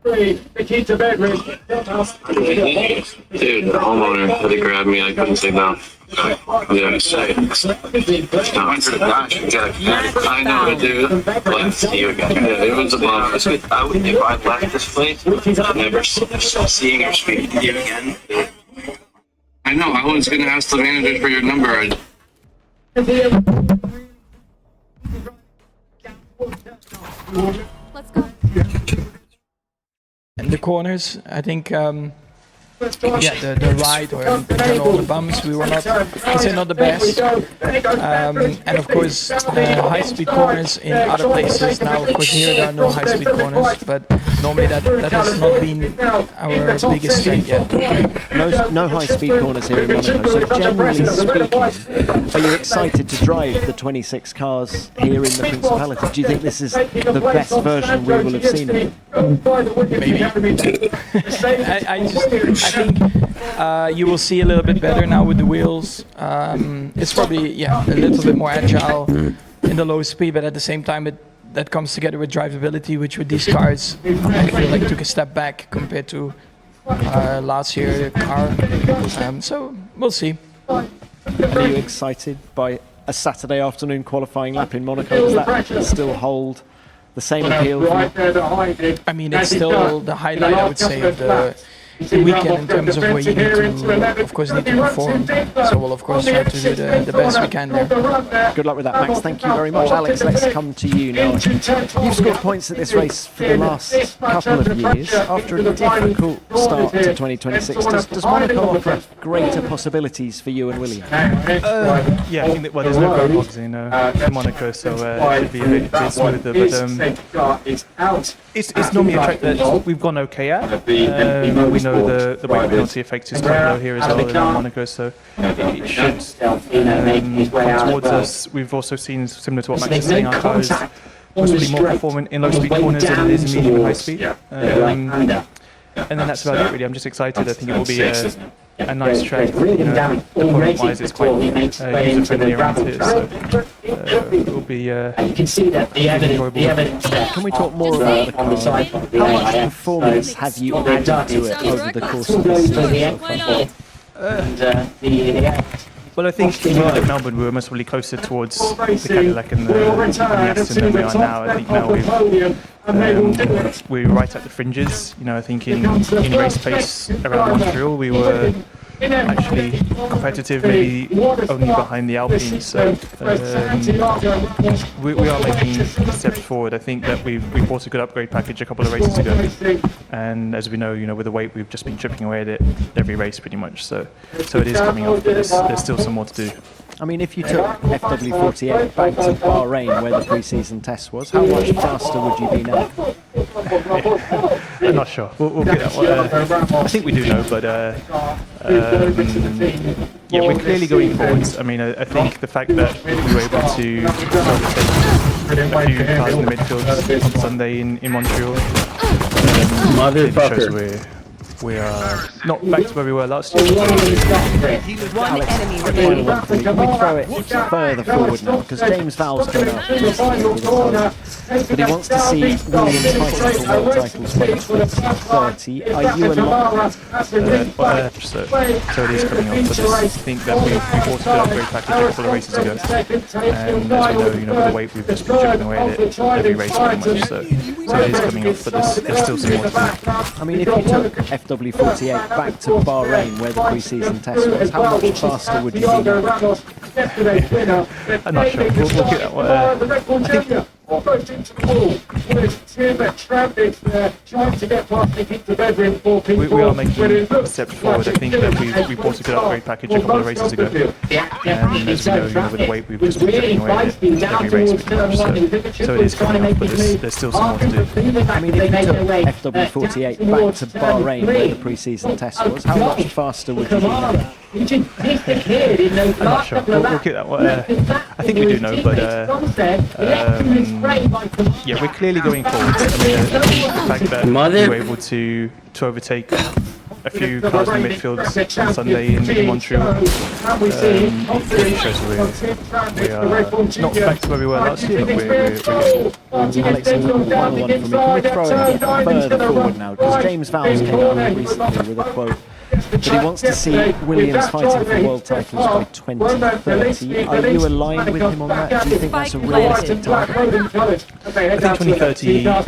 The key to bedroom. Dude, the homeowner had to grab me. I couldn't say no. Yeah, say it. I know, dude. Glad to see you again. Yeah, it was a bummer. If I left this place, I'd never seeing or speaking to you again. I know. I was gonna ask the manager for your number. Let's go. In the corners, I think, the right or in general the bumps, we were not, I'd say not the best. And of course, high-speed corners in other places. Now, of course, here there are no high-speed corners, but normally that has not been our biggest strength yet. No high-speed corners here in Monaco. So generally speaking, are you excited to drive the 26 cars here in the Principality? Do you think this is the best version we will have seen of it? Maybe. I think you will see a little bit better now with the wheels. It's probably a little bit more agile in the low speed, but at the same time that comes together with drivability, which with these cars I feel like took a step back compared to last year's car. So we'll see. Are you excited by a Saturday afternoon qualifying lap in Monaco? Does that still hold the same appeal for you? I mean, it's still the highlight, I would say, of the weekend in terms of where you need to, of course, perform. So we'll, of course, try to do the best we can there. Good luck with that, Max. Thank you very much. Alex, let's come to you now. You've scored points at this race for the last couple of years. After a difficult start to 2026, does Monaco offer greater possibilities for you and William? Yeah, I think that, there's no roadblocks in Monaco, so it should be a bit smoother. But it's normally a track that we've gone okay at. We know the weight penalty effect is quite low here as well in Monaco, so it should come towards us. We've also seen, similar to what Max is saying, our car is possibly more performant in low-speed corners than it is in medium and high-speed. And then that's about it, really. I'm just excited. I think it will be a nice track. Opponent-wise, it's quite user-friendly around here, so it will be enjoyable. Can we talk more about the car? How much performance have you added to it over the course of this season? Well, I think at Melbourne we were most probably closer towards the Cadillac and the Aston than we are now. I think now we're right at the fringes. I think in race pace around Montreal we were actually competitive, maybe only behind the Alpines. So we are making steps forward. I think that we bought a good upgrade package a couple of races ago, and as we know, with the weight, we've just been chipping away at it every race pretty much. So it is coming off, but there's still some more to do. I mean, if you took FW48 back to Bahrain, where the pre-season test was, how much faster would you be now? I'm not sure. We'll get that one. I think we do know, but we're clearly going forwards. I mean, I think the fact that we were able to overtake a few cars in the midfield on Sunday in Montreal shows we are not back to where we were last year. One enemy remaining. Can we throw it further forward now? Because James Vowell's coming up, but he wants to see Williams fighting for world titles by 2030. Are you aligned? So it is coming up. But I think that we bought a good upgrade package a couple of races ago, and as we know, with the weight, we've just been chipping away at it every race pretty much. So it is coming up, but there's still some more to do. I mean, if you took FW48 back to Bahrain, where the pre-season test was, how much faster would you be now? I'm not sure. We'll get that one. I think we are making steps forward. I think that we bought a good upgrade package a couple of races ago, and as we know, with the weight, we've just been chipping away at it every race pretty much. So it is coming up, but there's still some more to do. I mean, if you took FW48 back to Bahrain, where the pre-season test was, how much faster would you be now? I'm not sure. We'll get that one. I think we do know, but we're clearly going forward. I mean, the fact that we were able to overtake a few cars in the midfield on Sunday in Montreal. It shows we are not back to where we were last year, but we're getting Alex, and one final one from me. Can we throw it further forward now? Because James Vowles came out recently with a quote that he wants to see Williams fighting for world titles by 2030. Are you aligned with him on that? Do you think that's a realistic target? I think 2030 is, yeah.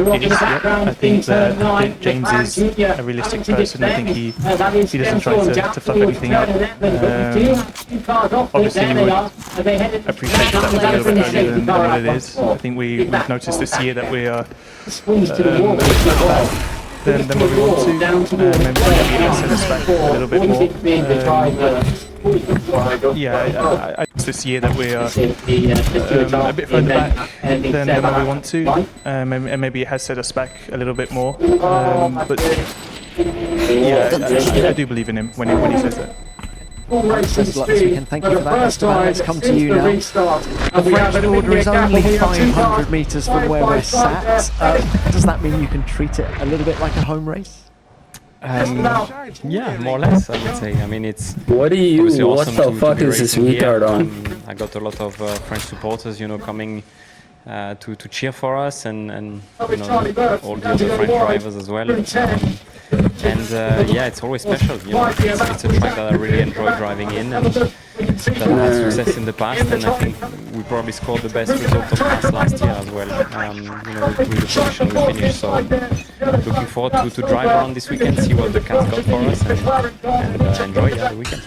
I think that James is a realistic person. I think he doesn't try to fluff anything up. Obviously, we would appreciate that was a little bit earlier than what it is. I think we've noticed this year that we are a little further back than what we want to. Maybe set us back a little bit more. I this year that we are a bit further back than what we want to, and maybe it has set us back a little bit more. But yeah, I do believe in him when he says that. Best of luck this weekend. Thank you for that. Esteban, let's come to you now. The French border is only 500 metres from where we're sat. Does that mean you can treat it a little bit like a home race? Yeah, more or less, I would say. I mean, it's what awesome the fuck is this retard on? I got a lot of French supporters, coming to cheer for us, and all the other French drivers as well. Yeah, it's always special. It's a track that I really enjoy driving in, and that had success in the past. And I think we probably scored the best result of class last year as well. With the position we finished. So looking forward to drive around this weekend, see what the cats got for us, and enjoy the weekend.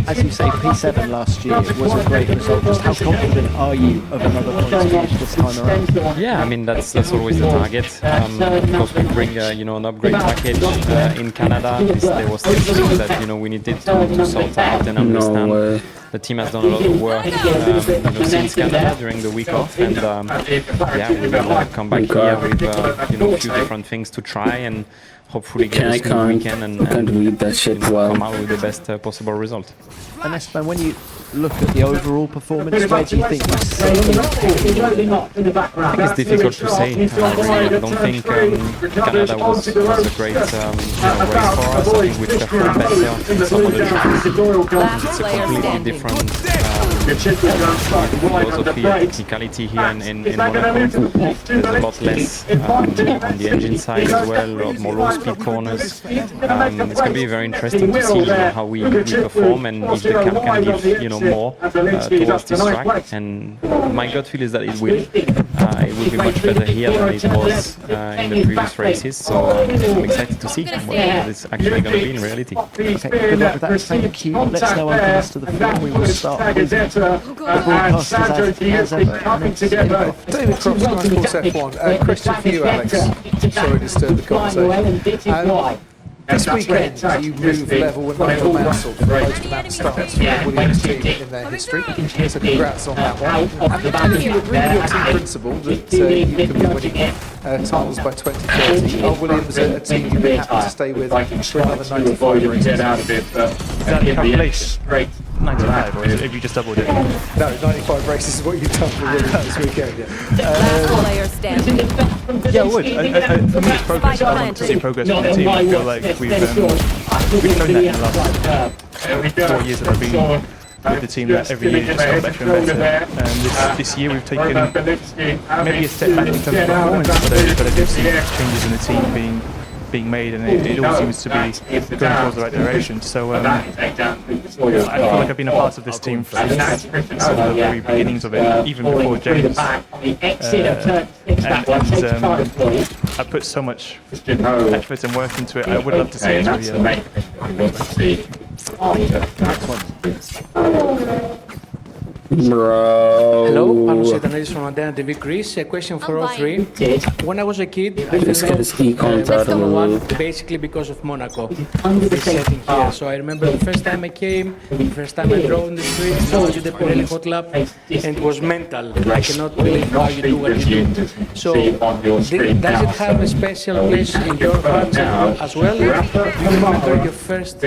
As you say, P7 last year was a great result. Just how confident are you of another points finish this time around? Yeah, I mean that's always the target. Of course, we bring an upgrade package in Canada. There was things that we needed to sort out and understand. The team has done a lot of work since Canada during the week off, and yeah, we will come back here with a few different things to try and hopefully get a smooth weekend and come out with the best possible result. And Esteban, when you look at the overall performance, where do you think you sit? I think it's difficult to say. I don't think Canada was a great race for us. I think we performed better in some of the tracks. It's a completely different philosophy and technicality here in Monaco. There's a lot less on the engine side as well, a lot more low-speed corners. It's going to be very interesting to see how we perform and if the camp can give more towards this track. And my gut feel is that it will. It will be much better here than it was in the previous races. So I'm excited to see what it's actually going to be in reality. Okay, good luck with that. Thank you. Let's now open this to the floor. We will start with the broadcasters as ever. David Cross, Sky Sports F1. Question for you, Alex. Sorry to disturb the conversation. This weekend, you move level with Michael Mansell for the most amount of starts for the Williams team in their history. So congrats on that one. And if you agree with your team principle that you can be winning titles by 2030, are Williams a team you'd be happy to stay with for another 95 races? Is that the calculation? 95, or have you just doubled it? No, 95 races is what you've done for Williams this weekend, Last player standing. Yeah, I would. For me, it's progress. I want to see progress from the team. I feel like we've shown that in the last 4 years that I've been with the team, that every year just got better and better. And this year we've taken maybe a step back in terms of performance, but I do see changes in the team being made, and it all seems to be going towards the right direction. So I feel like I've been a part of this team since the very beginnings of it, even before James. I put so much effort and work into it. I would love to see it really. Bro. Hello, I'm Jose Daniels from Adana TV Greece. A question for all three. When I was a kid, I fell in love basically because of Monaco, this setting here. So I remember the first time I came, the first time I drove on the streets, I did the Pirelli Hot Lap, and it was mental. I cannot believe how you do what you do. So, does it have a special place in your heart as well? Do you remember your first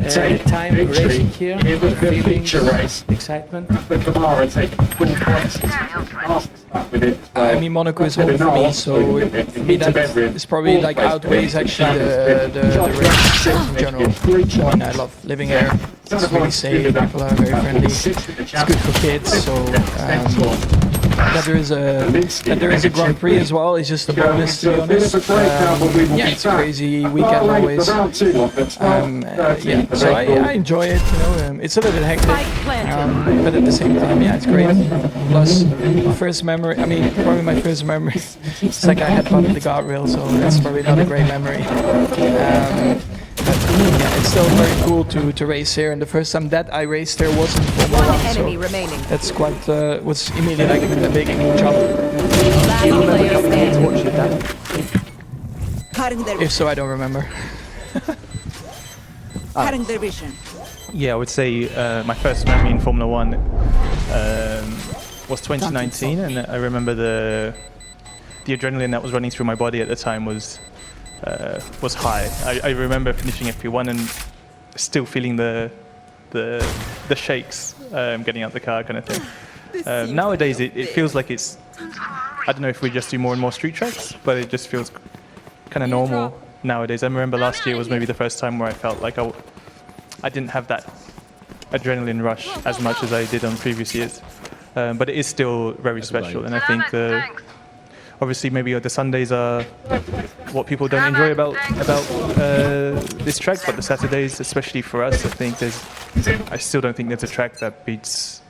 time racing here, feelings, excitement. I mean, Monaco is home for me, so for me that is probably like outweighs actually the race in general. And I love living here. It's really safe. People are very friendly. It's good for kids. So that there is a Grand Prix as well is just a bonus, to be honest. Yeah, it's a crazy weekend always. Yeah, so I enjoy it. You know, it's a little bit hectic, but at the same time, yeah, it's great. Plus, first memory. I mean, probably my first memory. It's like I had fun with the guardrail, so that's probably not a great memory. But yeah, it's still very cool to race here. And the first time that I raced here was in Formula 1, Enemy so remaining. that's quite was immediately like a big jump. Last player standing. If so, I don't remember. Current division. Yeah, I would say my first memory in Formula 1 was 2019, and I remember the adrenaline that was running through my body at the time was high. I remember finishing FP1 and still feeling the shakes getting out the car kind of thing. Nowadays it feels like it's, I don't know if we just do more and more street tracks, but it just feels kind of normal nowadays. I remember last year was maybe the first time where I felt like I didn't have that adrenaline rush as much as I did on previous years. But it is still very special, and I think obviously maybe the Sundays are what people don't enjoy about this track, but the Saturdays, especially for us, I still don't think there's a track that beats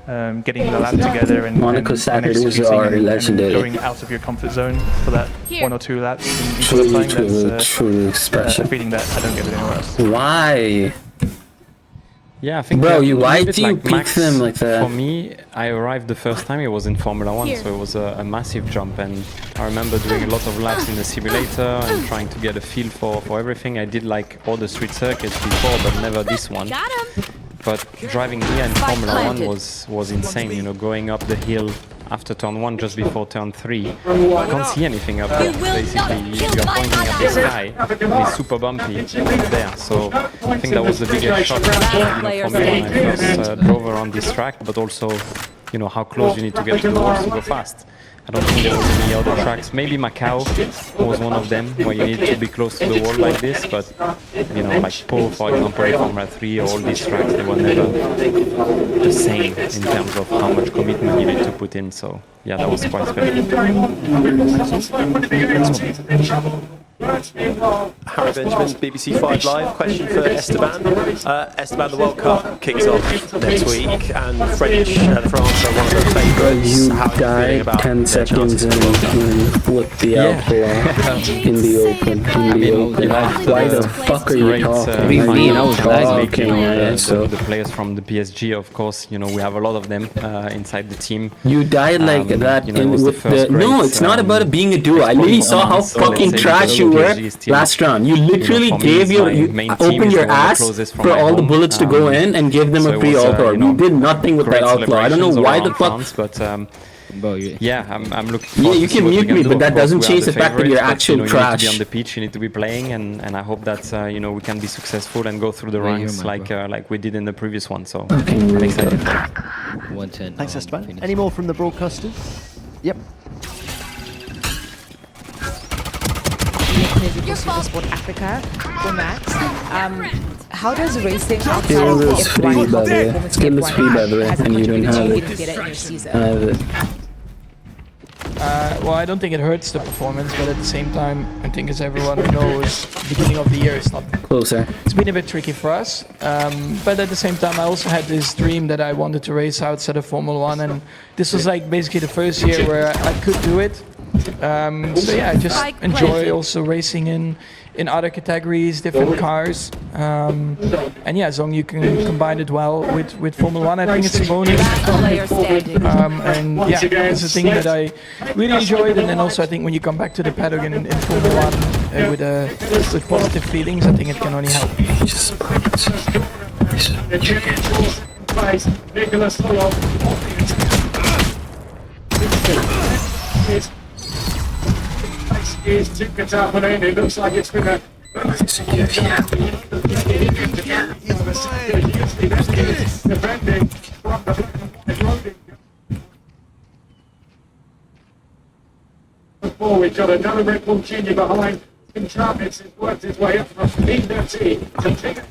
getting the lap together and Monaco Saturdays executing are and legendary. going out of your comfort zone for that 1 or 2 laps in Truly, qualifying. That's truly special. a feeling that I don't get it anywhere else. Why? Yeah, I think. Bro, a why little bit do you like pick Max, them like that? For me, I arrived the first time it was in Formula 1, so it was a massive jump, and I remember doing a lot of laps in the simulator and trying to get a feel for everything. I did like all the street circuits before, but never this one. But driving here in Formula 1 was insane, you know, going up the hill after turn 1 just before turn 3. You can't see anything up there. Basically, you're pointing at the sky, and it's super bumpy there. So I think that was the biggest shock, for me when I first drove around this track, but also, you know, how close you need to get to the walls to go fast. I don't think there was any other tracks. Maybe Macau was one of them where you need to be close to the wall like this, but you know, like Po, for example, in Formula 3, all these tracks, they were never the same in terms of how much commitment you need to put in. So yeah, that was quite special. Harry Benjamin, BBC 5 Live. Question for Esteban. Esteban, the World Cup kicks off next week, and French and France are one of the favourites. You How are you feeling died about 10 their seconds chances? and with the outlaw in the open. Why the fuck are you talking? The players from the PSG, of course, you know, we have a lot of them inside the team. You died like that you know, it was with the first the... No, great, it's not about it being a duo. I literally saw how so fucking let's say trash you the were PSG is still, last round. You literally for me, gave it's your... my You main team opened is your the one ass closest from for my all the home. bullets to go in and give them So a it free was, outlaw. you know, You did nothing with that great outlaw. I don't know celebrations why all the around fuck... France, but yeah, I'm looking Yeah, forward you to see can what we mute can me, do. but Of that course, doesn't we are change the the fact that you're favourites, actual but, you know, you need to be trash. on the pitch, you need to be playing, and I hope that you know, we can be successful and go through the ranks like we did in the previous one. So I'm excited. 110. Thanks, Esteban. Any more from the broadcasters? Yep. Sport Africa for Max. How does racing outside Skill of is free, F1 by the way. performance Skill is free, by the way, has and you don't contributed have to you didn't it. get it in your season? I have it. Well, I don't think it hurts the performance, but at the same time, I think as everyone knows, beginning of the year is not closer. It's been a bit tricky for us, but at the same time, I also had this dream that I wanted to race outside of Formula 1, and this was like basically the first year where I could do it. So yeah, I just enjoy also racing in other categories, different cars, and yeah, as long as you can combine it well with Formula 1, I think it's a bonus. And yeah, it's a thing that I really enjoyed, and then also I think when you come back to the paddock in Formula 1 with positive feelings, I think it can only help. Is tickets happening. It looks like it's been a Before we've got another Red Bull Junior behind. Enchantments has worked his way up from 15-13 to take it.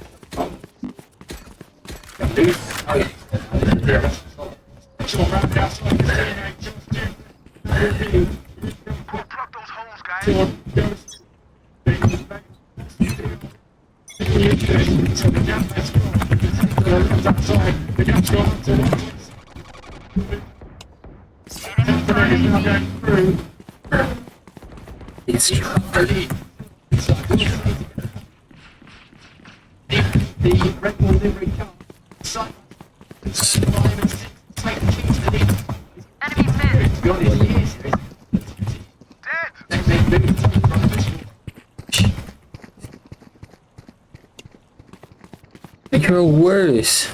It's the Red Bull livery car. You're worse.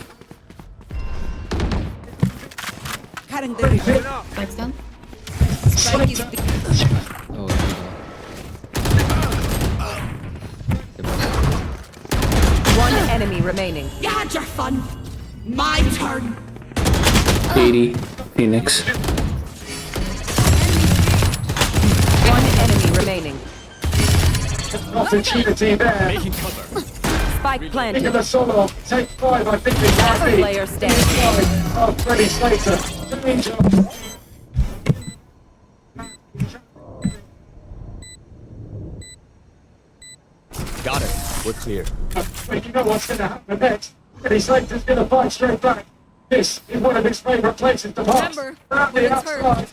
Spike's down. Spike is One enemy remaining. You had your fun. My turn. 80. Phoenix. One enemy remaining. Opportunity there. Spike Think planted. of the solo. Take 5, I think it Last might be. player standing. Oh, Freddie Slater. Danger. Got it. We're clear. But you know what's going to happen next? Freddie Slater's going to fight straight back. This is one of his favourite places to pass. Remember, Around when the it's hurt. outside.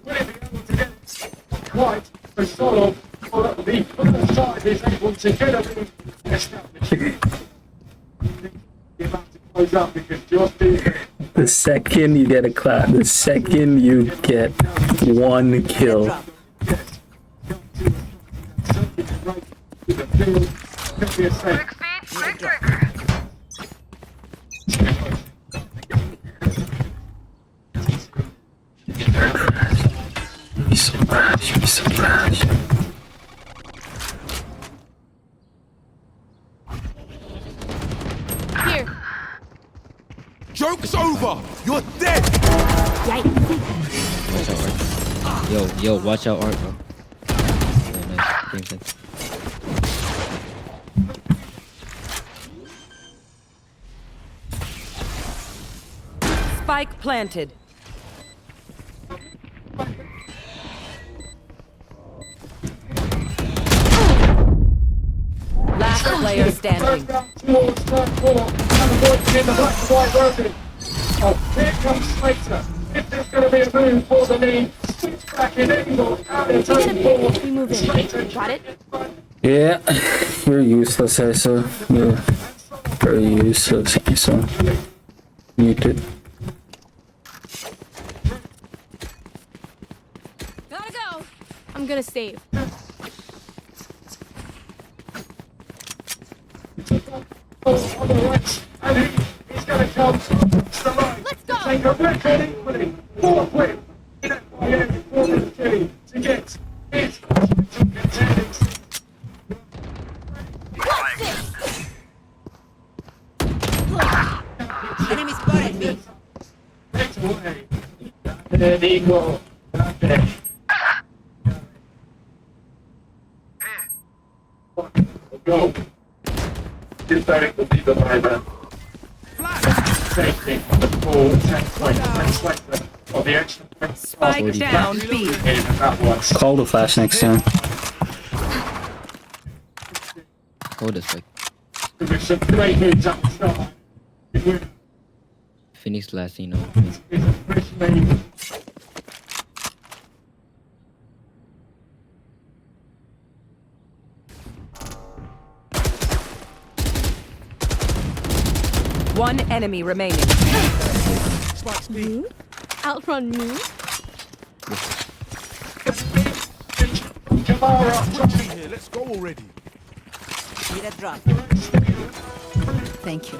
Will he be able to get quite for solo? For the first time he's able to get a lead established. You're about to close up because Josh Beasley. The second you get a clap, the second you get one kill. You'd be so proud, you'd be so proud. Here. Joke's over. You're dead. Watch out, Art. Yo, watch out, Art, bro. Yeah, nice. Game sense. Spike planted. Last player standing. Towards turn 4, and avoiding in the black and white roping. Oh, here comes Slater. If there's going to be a move for the lead, switch back in angle, out of turn 4. We move in. Got it? Yeah, you're useless, Asa. You're very useless, Asa. Muted. Gotta go. I'm gonna save. On the right, and he's going to come to the line. Let's go. Take a record equally. 4 win in FYM for the team to get his contenders. Enemy spotted me. Takes away. There they go. Okay. Go. This direct will be the driver. Safety on the ball, 10 points, 10 selector of the action. Spike down B. That was. Call the flash next time. Hold this, like. With some great moves up the start. Phoenix last, you know. It's a fresh lead. One enemy remaining. You? Outrun me? Here, let's go already. Need a drop. Thank you.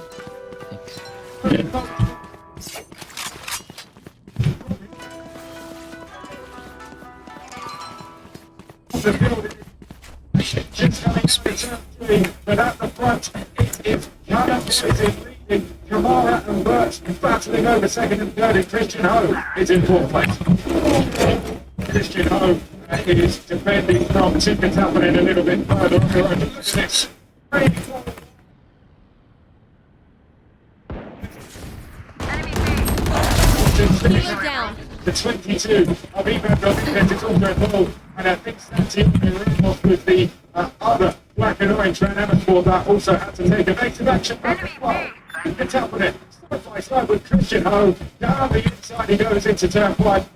The building. Just coming speed, but at the front, it is Gunnar is leading. Kamara and Burt battling over second and third, and Christian Ho is in fourth place. Christian Ho is defending from Tinker Tapping a little bit further on the road to 6. Down. The 22 of Ivan Rodriguez is also involved, and I think Santiago Ramos was the other black and orange ran Amersfoort that also had to take evasive action back as well. It's happening. Side by side with Christian Ho. Down the inside he goes into turn 5.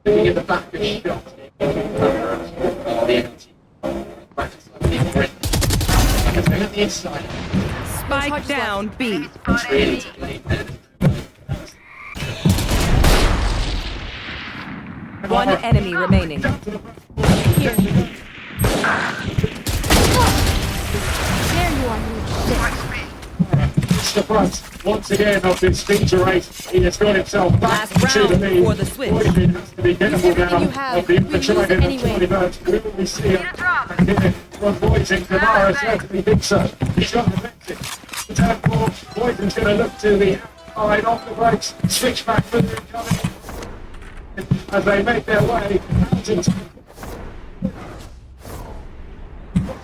Being in the back of the shot. At the inside. Spike down B. One enemy remaining. There you are, you It's the front once again of this feature race. He has got himself back Last to the round lead. for the switch. Boyden has to be careful now you have. of the We lose Trident of anyway. 20 birds. Will we see it? And here from Boyden, Kamara certainly thinks so. He's got the message. The turn 4, Boyden's going to look to the outside off the brakes, switch back for the incoming. As they make their way out into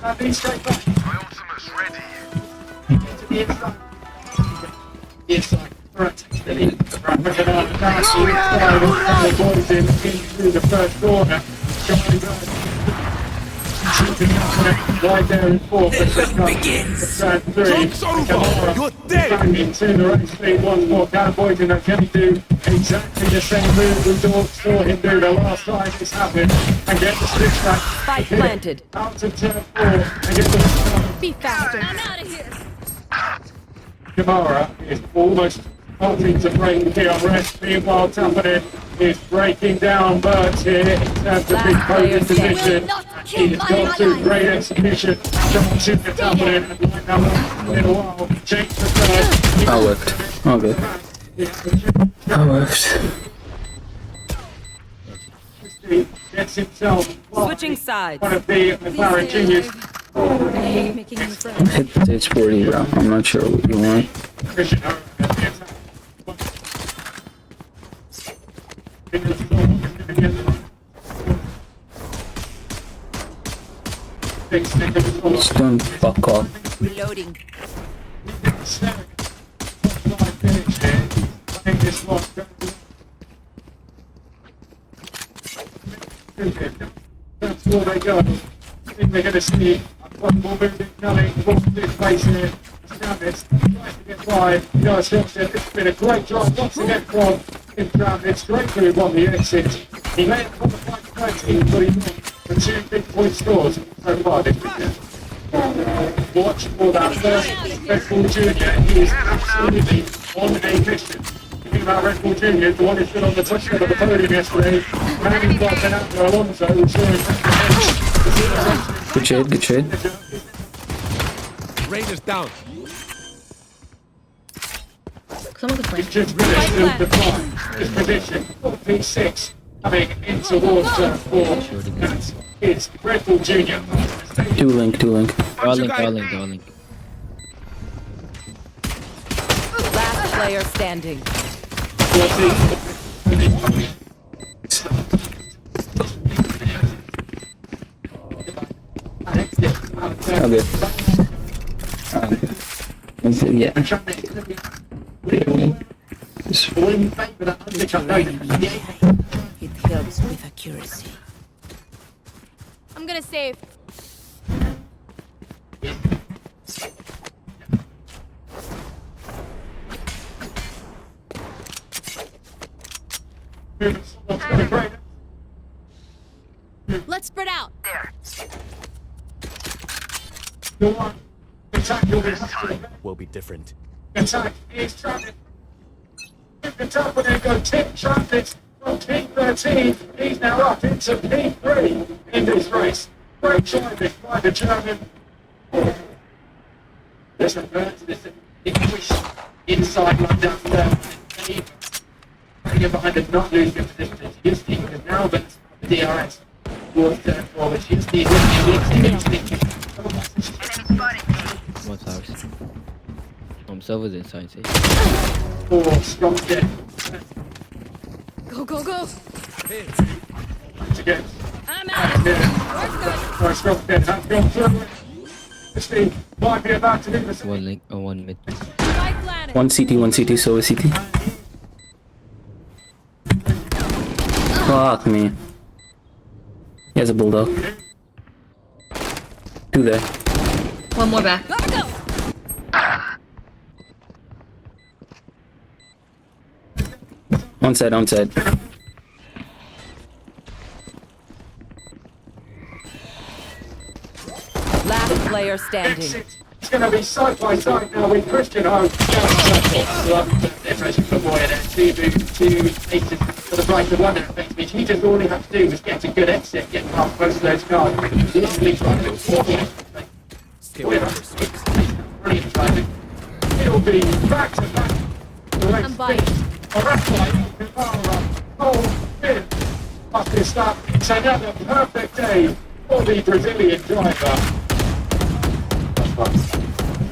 and he's straight back. My ultimate's ready. Into the inside. Inside. Correct. The boys in through the first corner. Right there in fourth. Begins. Joke's over. You're dead. Into the race lead once more. Cowboys are going to do exactly the same move we saw him do the last time this happened and get the switch back. Spike planted. Out to turn 4 and get the Be faster. I'm out of here. Kamara is almost hoping to break here on rest. Meanwhile, Tampanen is breaking down Burt here in terms of his podium position. He's got to great execution. John Super Tampanen and line number in a while. Change the third. That worked. Okay. That worked. Gets himself Switching sides. one of the McLaren juniors. I hate making new friends. Hit stage 40, bro. I'm not sure what you want. Christian Ho at the attack. Just don't fuck off. Reloading. That's where they go. I think they're going to see one more movement coming. What's this place here? Travis tries to get by. It's been a great job once again from Travis. Great move on the exit. He may have qualified 13, but he won the 2 big point scores so far this weekend. Watch for that first Red Bull Junior. He is absolutely on a mission. Thinking about Red Bull Junior, the one who stood on the touchdown of the podium yesterday. Manning got Fernando Alonso, who's showing Good shade, good shade. Rain is down. Someone could It's just really the climb. His position, 4v6, coming in towards turn 4. That is Red Bull Junior. Two link. Darling. Last player standing. Okay. Yeah. It helps with accuracy. I'm gonna save. Let's spread out. Will be different. Attack is Travis. The top of there go Tim Travis from P13. He's now up into P3 in this race. Great driving by the German. Let's refer to this English inside line down there. Getting behind it, not losing position. His team has now been the DRS towards turn 4, which is the Sova's inside. See? Or strong dead. Go, go, go. Again. I'm out. Or strong dead. Have gone through. This team might be about to do the same. One link or one mid. One CT, Sova CT. Fuck me. He has a bulldog. 2 there. One more back. On side. Last player standing. It's going to be side by side now with Christian Home. Difference from Boy and Stevie to Aces for the price of one effectively. He just all he had to do was get a good exit, get past both of those guys. Literally trying to brilliant driving. It'll be back to back. I'm biased. Must start. It's another perfect day for the Brazilian driver.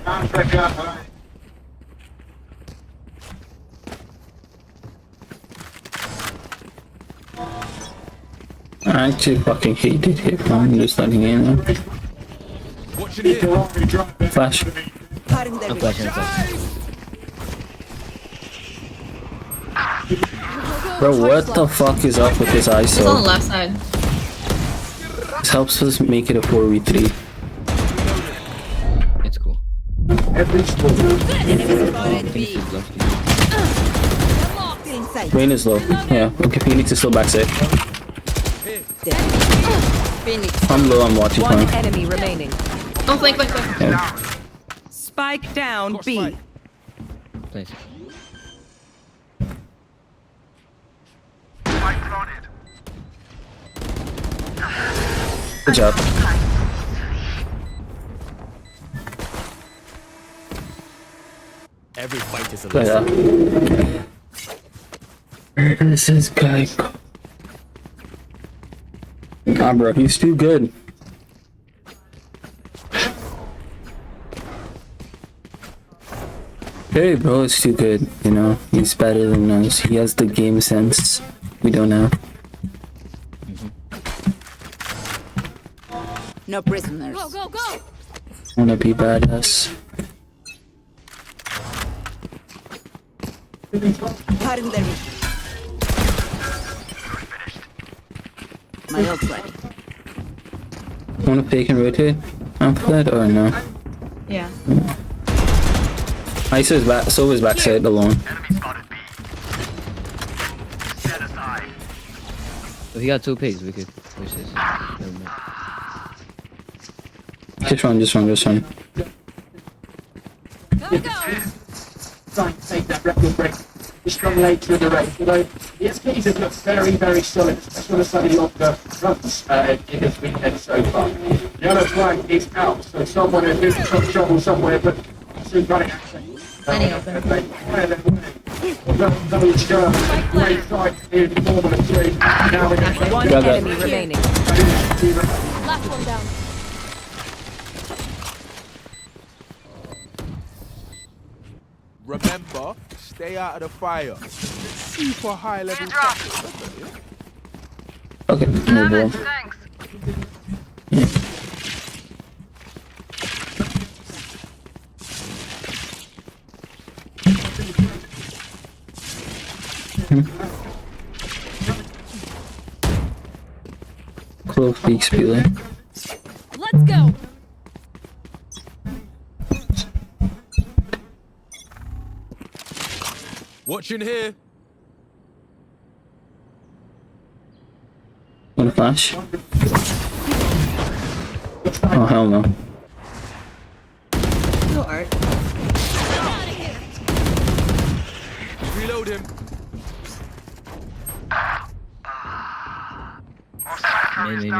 Africa. I actually fucking hate it here. I'm just letting you know. Flash. I'm flashing inside. Bro, what the fuck is up with this ISO? It's on the left side. This helps us make it a 4v3. It's cool. Rain is low. Yeah, okay, Phoenix is still backside. I'm low, I'm watching One point. enemy remaining. Oh, flank. Yeah. Spike down B. Nice. Good job. Every fight is a Good job. Where does this guy go? Nah, bro, he's too good. Hey, bro, it's too good. You know, he's better than us. He has the game sense we don't have. No prisoners. Go, go, go. Wanna be badass. My ult's ready. Wanna fake and rotate after that or no? Yeah. ISO is back, Sova's backside alone. If he got 2 pigs, we could push this. Never mind. Just run. Go, go. Trying to take that record break. Strong late through the race. Although the SPs have looked very, very solid, especially on the side of the fronts in this weekend so far. The other flag is out, so someone has been some trouble somewhere, but soon running access. Plenty open. Great fight in Formula 3. Now we're going to One Got that. enemy remaining. Last one down. Remember, stay out of the fire. Super high level tactics. Okay, no bro. Close peak spilling. Let's go. Watching here. Wanna flash? Oh hell no. Go, Art. Reload him. Maybe.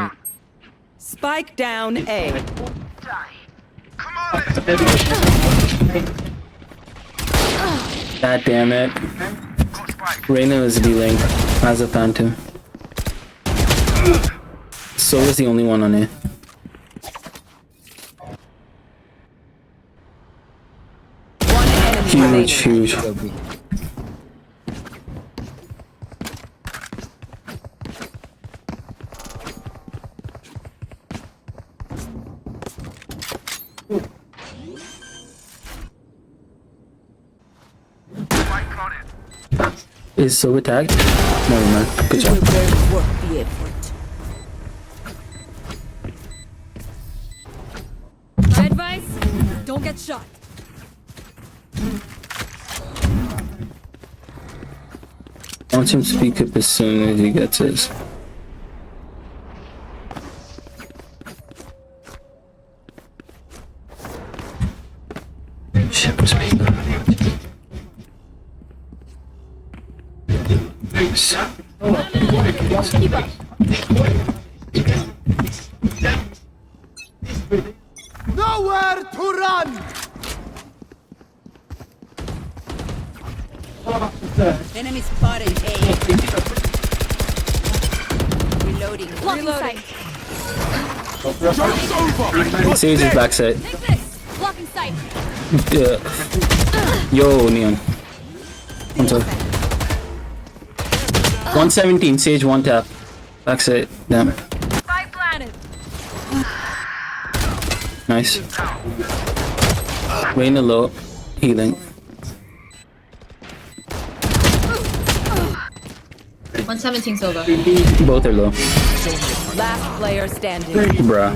Spike down A. God damn it. Reyna is D-Link as a Phantom. So is the only one on it. One enemy Huge, huge. Is so tagged? Never mind. Good job. Worth the effort. My advice: don't get shot. I want him to speak up as soon as he gets his. Shit, was speaking. Keep up. Nowhere to run! Enemy spotted A. Reloading. Blocking sight. Joke's over! Sage is backside. Take this. Blocking sight. Yo, Neon. One tap. 117, Sage, one tap. Backside. Damn. Spike planted. Nice. Rain a low. Healing. 117 silver. Both are low. Last player standing. Bruh.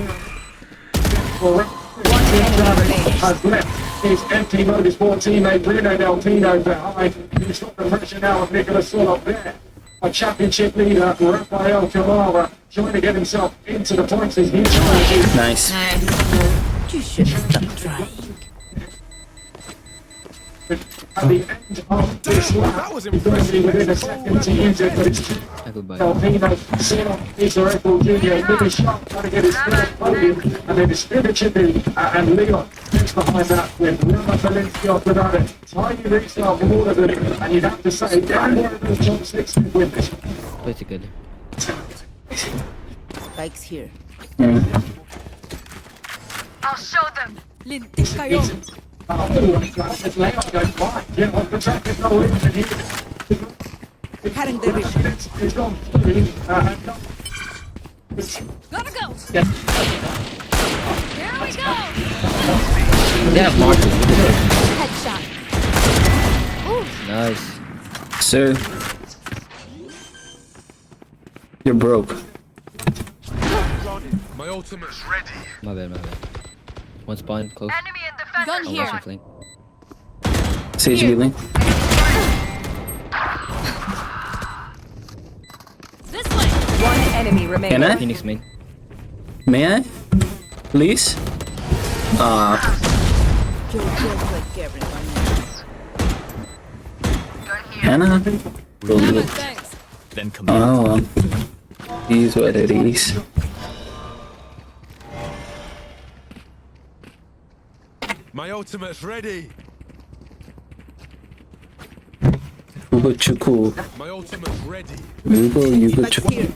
Has left his empty motorsport teammate Bruno Del Pino behind. He's got the pressure now of Nicholas Solop there. A championship leader, Rafael Camara, trying to get himself into the points as he challenges. Nice. You should stop trying. At the end of this lap, he's going to be within a second to use it, but it's Del Pino, Solop, Israel Jr., really sharp, trying to get his first podium, and then it's Spivicic and Leon next behind that with Roma Valencia Granada. Tiny restart from all of them, and you'd have to say, down one of those top six could win this. Pretty good. Spike's here. I'll show them. Lintik kayo. It's Leon going by. Yeah, on the track, there's no limit, and Cutting the vision. he's gone through, Gotta go. yeah. Here we go. They have markers. Headshot. Nice. Sir. You're broke. My ultimate's ready. My bad, my bad. One spawn, close. Enemy in defense. Gun I'll here. watch him flank. Sage healing. This way. One enemy remaining. Can I? Phoenix main. May I? Please? Kill like everyone. Can I? Thanks. Then come Oh, well. It is what it is. My ultimate's ready. Ugo Chuku. My ultimate's ready. Ugo Chuku.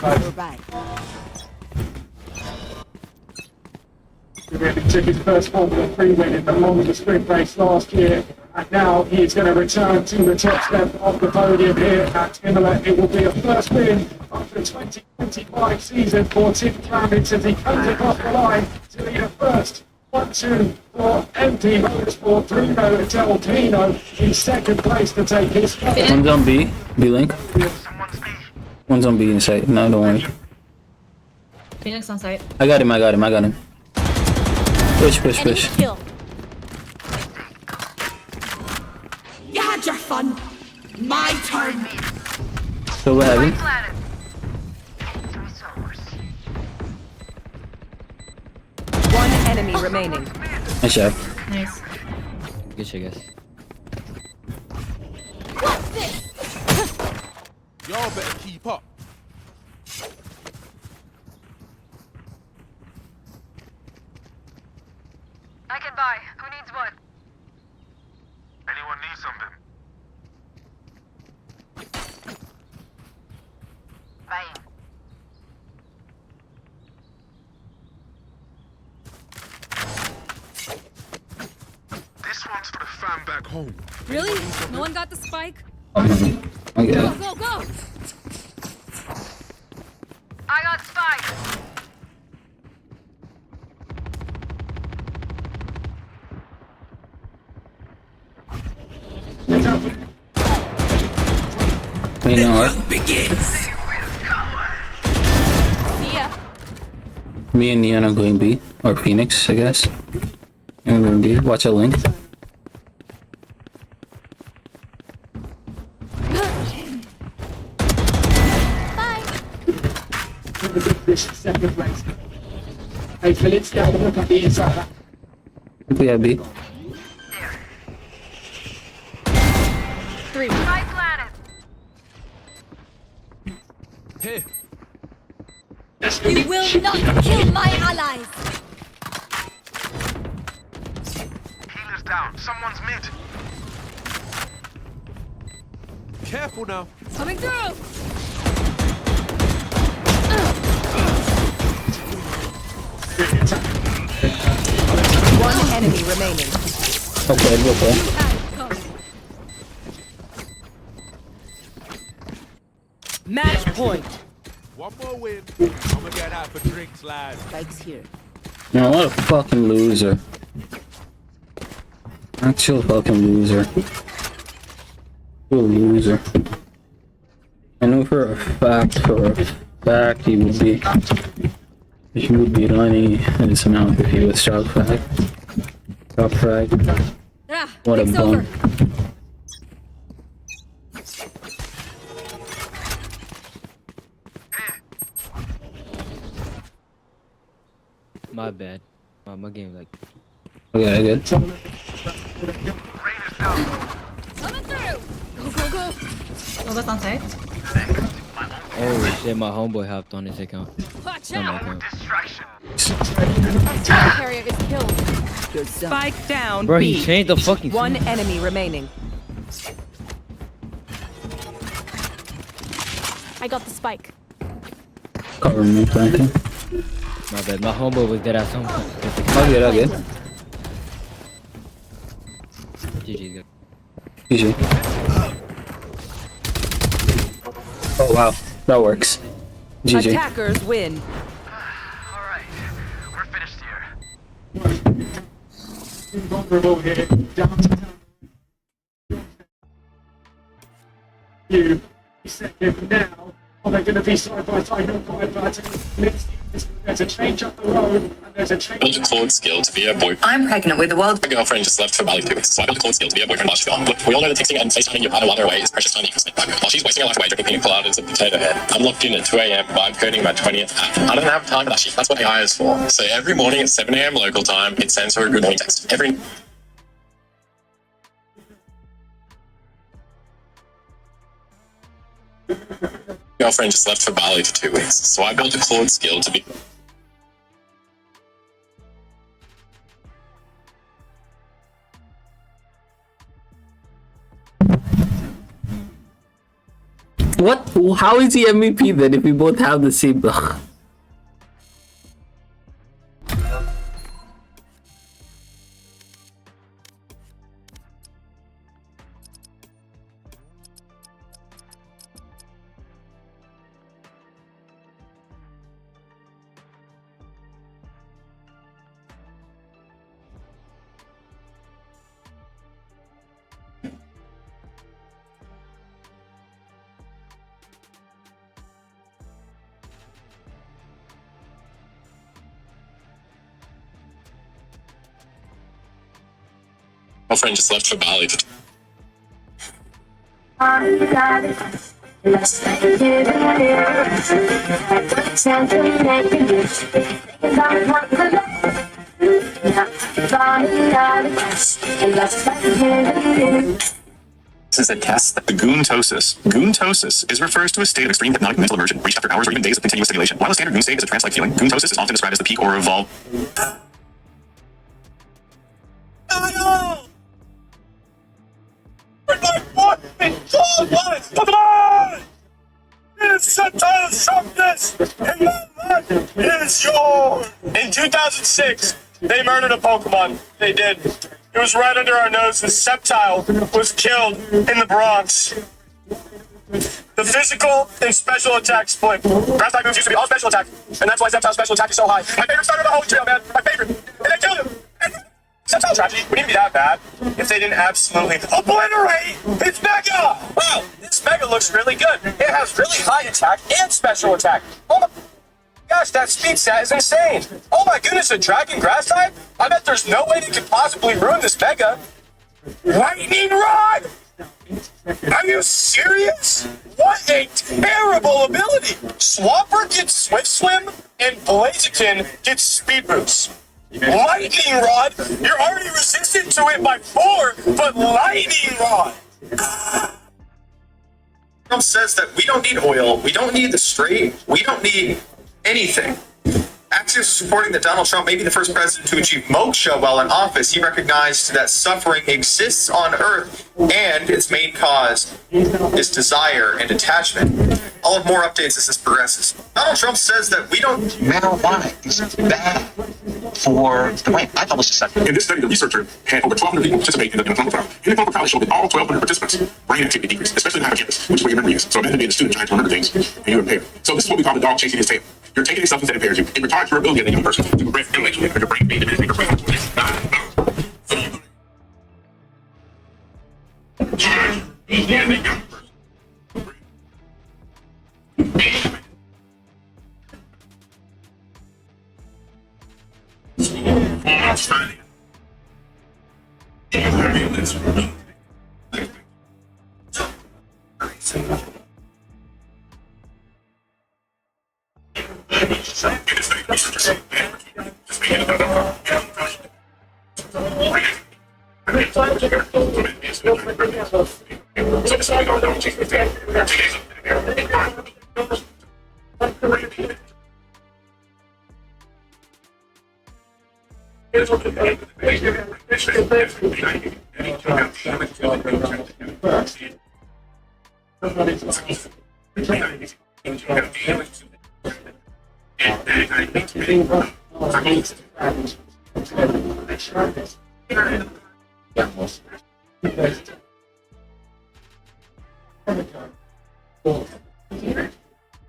We're back. He really took his first Formula 3 win in the Monza sprint race last year, and now he's going to return to the top step of the podium here at Imola. It will be a first win of the 2025 season for Tim Kravitz as he comes across the line to lead a first 1-2 for MP Motorsport. Bruno Del Pino in second place to take his spot. One's on B. B-Link. One's on B inside. No, don't worry. Phoenix on site. I got him. Push. Kill. You had your fun. My turn. So what happened? One enemy remaining. Nice shot. Nice. Good shit, guys. What's this? Y'all better keep up. I can buy. Who needs what? Anyone need something? Buying. home. Really? No one got the spike? Okay. Go, go, go! I got spike. You know what? Yeah. Me and Neon are going B, or Phoenix, I guess. I'm going B. Watch a link. Hey, Phillips, get a look at the inside. We have B. 3. Spike planted. Here. You will not kill my allies. Healer's down. Someone's mid. Careful now. Coming through! One enemy remaining. Okay, okay. Match point. One more win. I'ma get out for drinks, lads. Spikes here. You know, what a fucking loser. Actual fucking loser. You're a loser. I know for a fact he would be. He would be running this amount if he was shot frag. Top frag. What a bum. My bad. My game like. Okay, good. Coming through! Go, go, go! Oh, that's on site. Oh shit, my homeboy hopped on his account. Watch On my out! account. Carrier is killed. Good stuff. Spike down. Bro, B. he changed the fucking. One enemy remaining. I got the spike. Cover me, Franklin. My bad. My homeboy was dead at some point. I'll get. GG. GG. Oh wow, that works. GG. Attackers win. Alright. We're finished here. Vulnerable here. Downtown. You second now. Are they going to be side by side? Not quite, but there's a change up the road, and there's a change. Built a Claude skill to be a boyfriend. I'm pregnant with the world. My girlfriend just left for Bali 2 weeks, so I built a Claude skill to be a boyfriend while she's gone. Look, we all know that texting and FaceTiming your partner while they're away is precious time that you can spend back. While she's wasting her life away drinking pina coladas at Potato Head, I'm locked in at 2 a.m. vibe coding my 20th app. I don't have time for that shit. That's what AI is for. So every morning at 7 a.m. local time, it sends her a good morning text. Girlfriend just left for Bali for 2 weeks, so I built a Claude skill to be. What? How is he MVP then if we both have the same? Ugh. Girlfriend just left for Bali for. This is a test that the goontosis. Goontosis is refers to a state of extreme hypnotic mental immersion reached after hours or even days of continuous stimulation. While a standard goon state is a trance-like feeling, goontosis is often described as the peak or evolve. It's a total sharpness, and your life is yours. In 2006, They murdered a Pokemon. They did. It was right under our noses. Sceptile was killed in the Bronx. The physical and special attack split. Grass type moves used to be all special attack, and that's why Sceptile's special attack is so high. My favorite starter of the Holy Trio, man. My favorite. And they killed him. Sceptile tragedy wouldn't even be that bad if they didn't absolutely obliterate its Mega! Wow, this Mega looks really good. It has really high attack and special attack. Oh my gosh, that speed stat is insane. Oh my goodness, a Dragon Grass type? I bet there's no way they could possibly ruin this Mega. Lightning Rod! Are you serious? What a terrible ability! Swampert gets Swift Swim, and Blaziken gets Speed Boost. Lightning Rod? You're already resistant to it by 4, but Lightning Rod! Trump says that we don't need oil, we don't need the straight, we don't need anything. Axios is reporting that Donald Trump may be the first president to achieve moksha while in office. He recognized that suffering exists on Earth, and its main cause is desire and attachment. I'll have more updates as this progresses. Donald Trump says that we don't... Marijuana is bad for the brain. I published a study. In this study, the researcher had over 1,200 people participate in the clinical trial. In the clinical trial, it showed that all 1,200 participants' brain activity decreased, especially in the hippocampus, which is where your memory is. So imagine being a student trying to remember things, and you're impaired. So this is what we call the dog chasing his tail. You're taking a substance that impairs you. It retards your ability as a young person to breath stimulate you, because your brain being the bigger brain.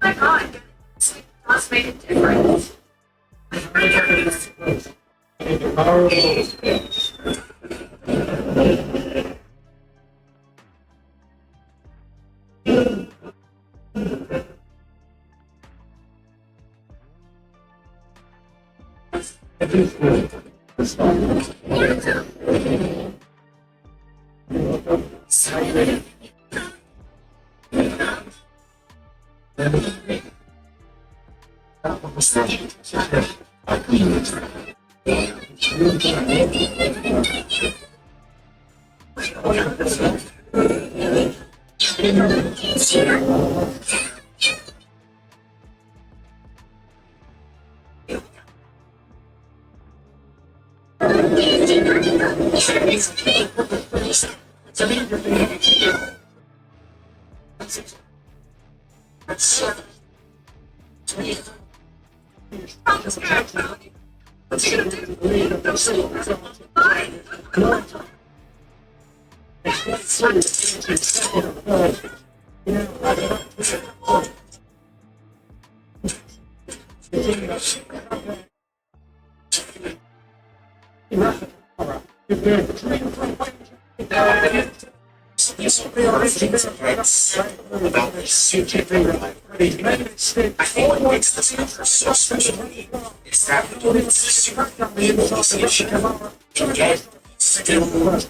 My God, sleep does make a difference. About this suit I think what makes this number so special is that when it's super association can get still and what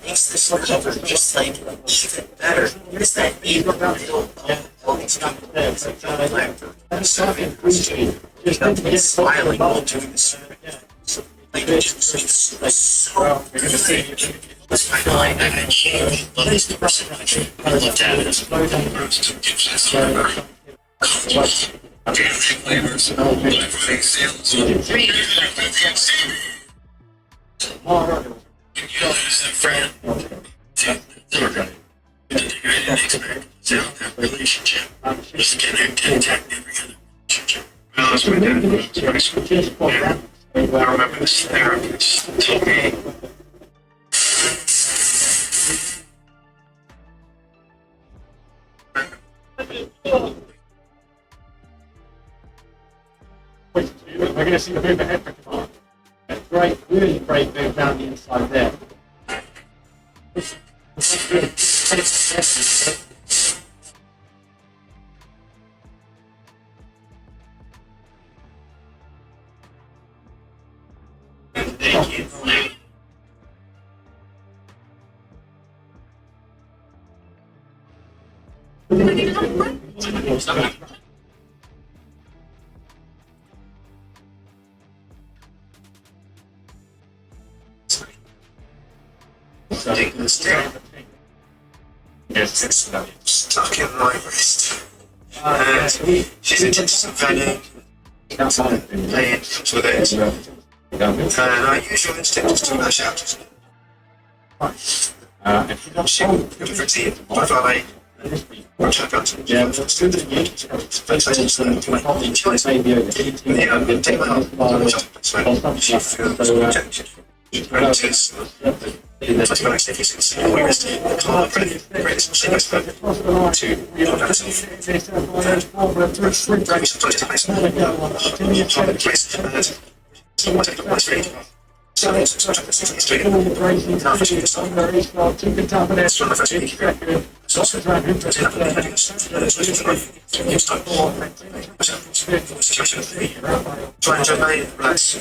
makes this cover just like even better is that even though all these people like smiling while doing this. Like it just looks so good. That's my line. I love this person. I love to have it as a flavors. Fake sales. Friend. I didn't expect that relationship was connected to every other relationship. I was my dad in military school. And I remember this therapist told me, we're going to see the move ahead for Command. A great, really great move down the inside there. ridiculous thing. It's stuck in my wrist. And she's into some venom. Playing with it. And our usual instinct is to lash out. She will go for tea, drive away. Watch her guns. Take my arm. She feels rejected. Practice. That's what I say. He's the calm breath, breath, she goes back to hold herself. Driving some toys to place. Hold in place. So what take the place read. So it's straight in. Now for you to stop. It's from the first week. So it's not going to be try and jump in, relax.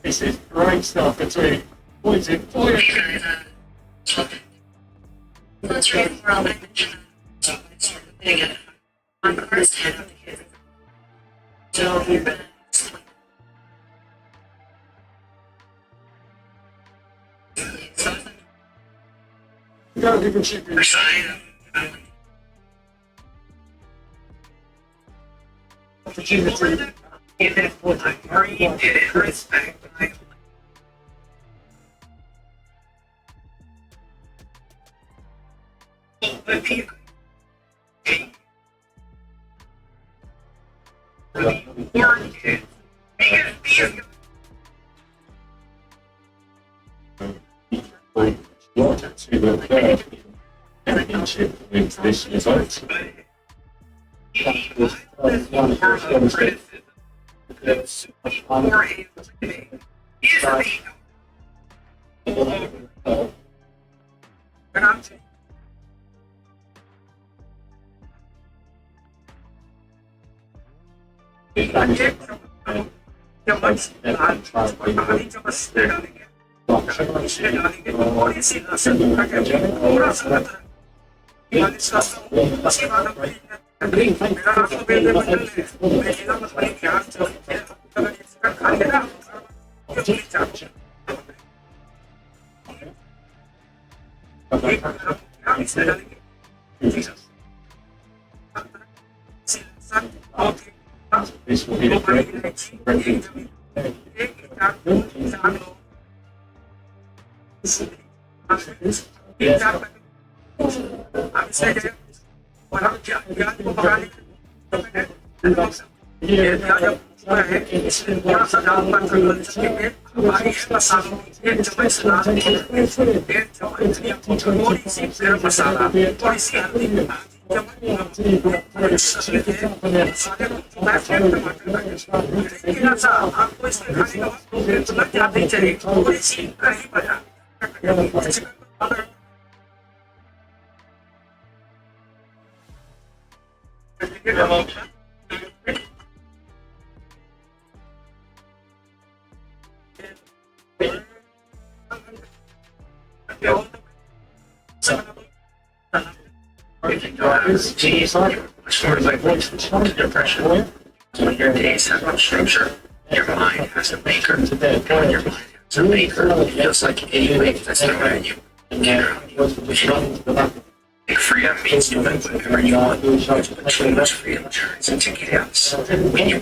This is great stuff between boys in boys. That's right. We're all on the first hand of the kids. So you've been. Go, you can shoot me. Opportunity. Give it what I already did it. Respect. But people. This result. This will be the great. Depression. When your days have no structure, your mind has a maker. When your mind has a maker, it feels like any wave that's thrown at you. Big freedom means doing whatever you want. Between those freedom turns into chaos. When you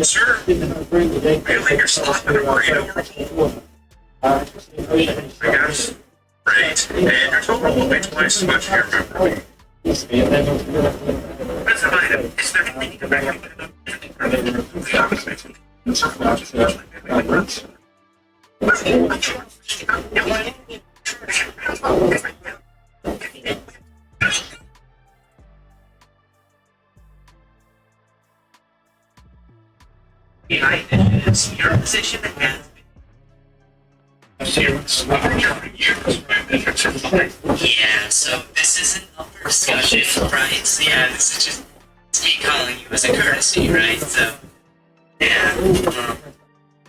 Sir, really, you're stopping a burrito? I guess. Great. And your total will be twice as much as you remember me. What's the item? Is there anything you can recommend? Behind it is your position has yeah, so this is an upper discussion, right? So yeah, this is just me calling you as a courtesy, right? So, yeah,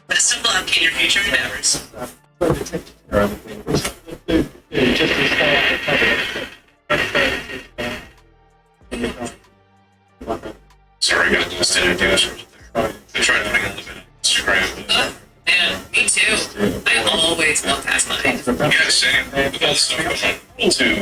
best of luck in your future endeavors. Sorry, I got lost in introductions there. I tried putting a little bit of Instagram. Yeah, me too. I always walk past mine. Yeah, same. With all the stuff going on, too.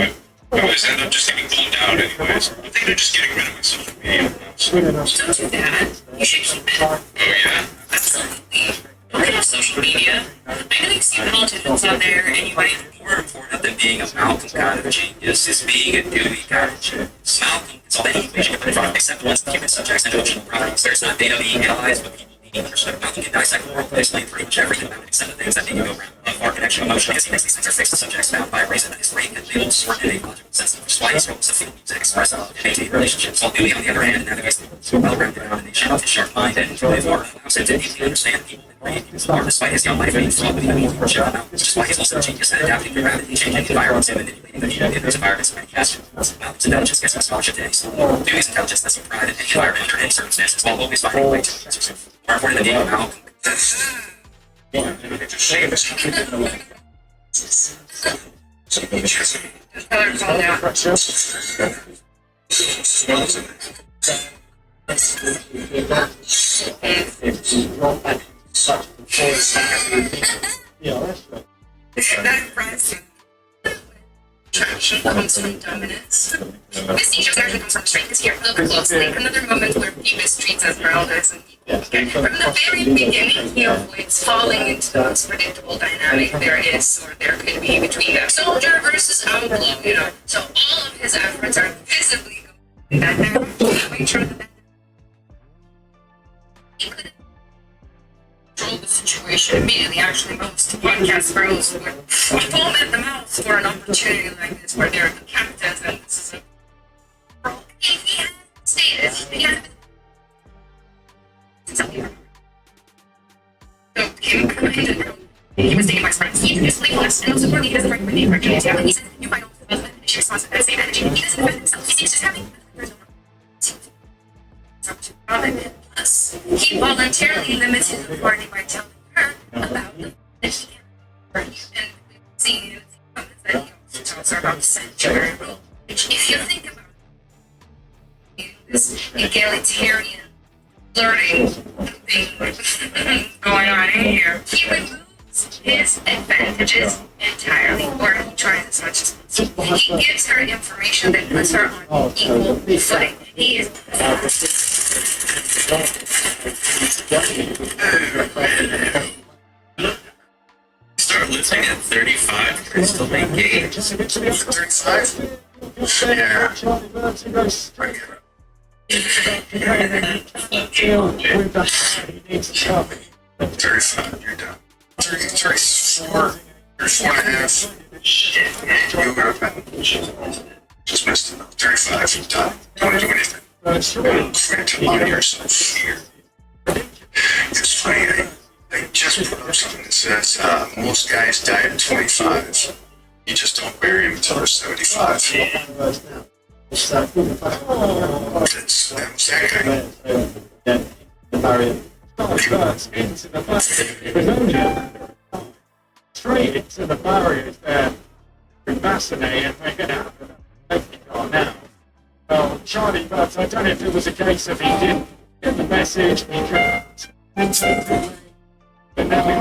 I always end up just getting bummed out anyways. I'm thinking of just getting rid of my social media. Don't do that. You should keep it. Oh, yeah? Absolutely. Look at social media. I know you see politicians on there, and you might even more important than being a Malcolm kind of genius is being a Dewey kind of genius. Malcolm is all any equation you put in front of except once the human subjects and emotional properties. There's not data being analyzed, but people being understood. Malcolm can dissect the world and explain pretty much everything about it except the things that make you go around. Our connection, emotion, because he makes these things are fixed to subjects bound by a reason that is great and labeled, sort in a logical sense, which is why his role is to feel music, express love, and maintain relationships. While Dewey, on the other hand, navigates the well-rounded combination of his sharp mind and intuitive heart, allows him to deeply understand people and read people's heart, despite his young life being fraught with even more hardship. Which is why he's also a genius at adapting to rapidly changing environments and manipulating the media in those environments in many casts. Malcolm's intelligence gets no scholarship today, so Dewey's intelligence lets him thrive in any environment under any circumstances, while always finding a way to answer. More important than being a Malcolm. attraction comes from dominance. This teacher actually comes from strength here. Look closely. Another moment where Phoebus treats us brothers and equals. From the very beginning, he avoids falling into the most predictable dynamic there is or there could be between a soldier versus outlaw, you know. So all of his efforts are visibly going that make sure that he could control the situation immediately. Actually, most podcast bros would foam at the mouth for an opportunity like this where they're the captains and this is a he had stated he had so him kind of he was taken by surprise. He is playfulness and most importantly he doesn't break with the originality. He says you might also have she responds to that same energy. He doesn't defend himself. He seems just having plus, he voluntarily limited the party by telling her about the that he and seeing in the comments that he also tells her about the sanctuary rule. Which, if you think about this egalitarian learning thing going on in here, he removes his advantages entirely, or he tries as much as possible. He gives her information that puts her on equal footing. He is start lifting at 35, you're still engaged. 35? Yeah. 35, you're done. 34, you're 4.5. Shit, you just missed it. 35, you're done. Don't do anything. Quit on yourself here. It's funny, I just put up something that says most guys die at 25. You just don't bury them until they're 75. That's that guy. Straight into the barriers there. Fascinating, and we're going to have a car now. Well, Charlie Butts, I don't know if it was a case of he didn't get the message, he couldn't. But now we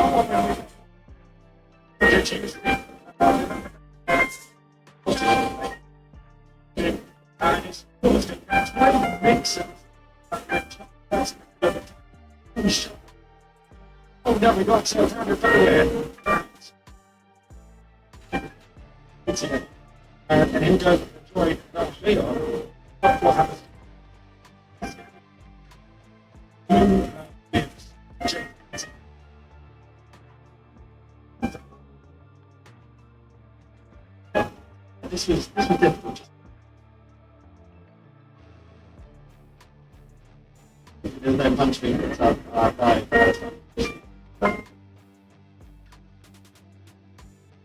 oh no, we got 700 there. And he'll go enjoy that video. What happens? This was difficult. There's no punch being picked up by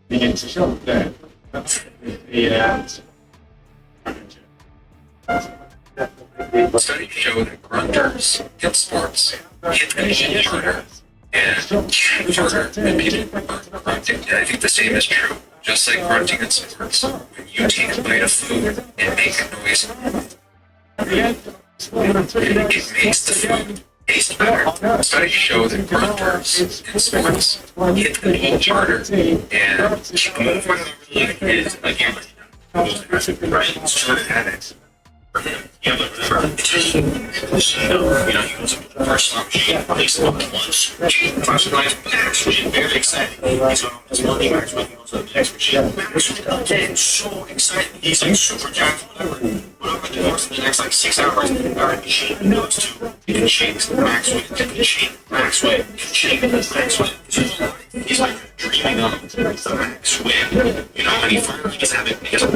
begins to show there. Studies show that grunters in sports hit the ball harder and kick harder than people who aren't grunting. And I think the same is true. Just like grunting in sports, when you take a bite of food and make a noise, it makes the food taste better. Studies show that grunters in sports hit the ball harder and keep moving is again. Right, it's true that it's yeah, but remember, it's just, you know, he goes up to the first slot machine, takes them up at once. First nice max, which is very exciting. He's on his money max when he goes up to the next machine. Max comes in so excited. He's like super jacked, whatever. Whatever the course of the next like 6 hours, our machine knows to it can shake max with it can shake max with it can shake max with it. He's like dreaming of the max win. You know, when he finally gets have it, he gets up.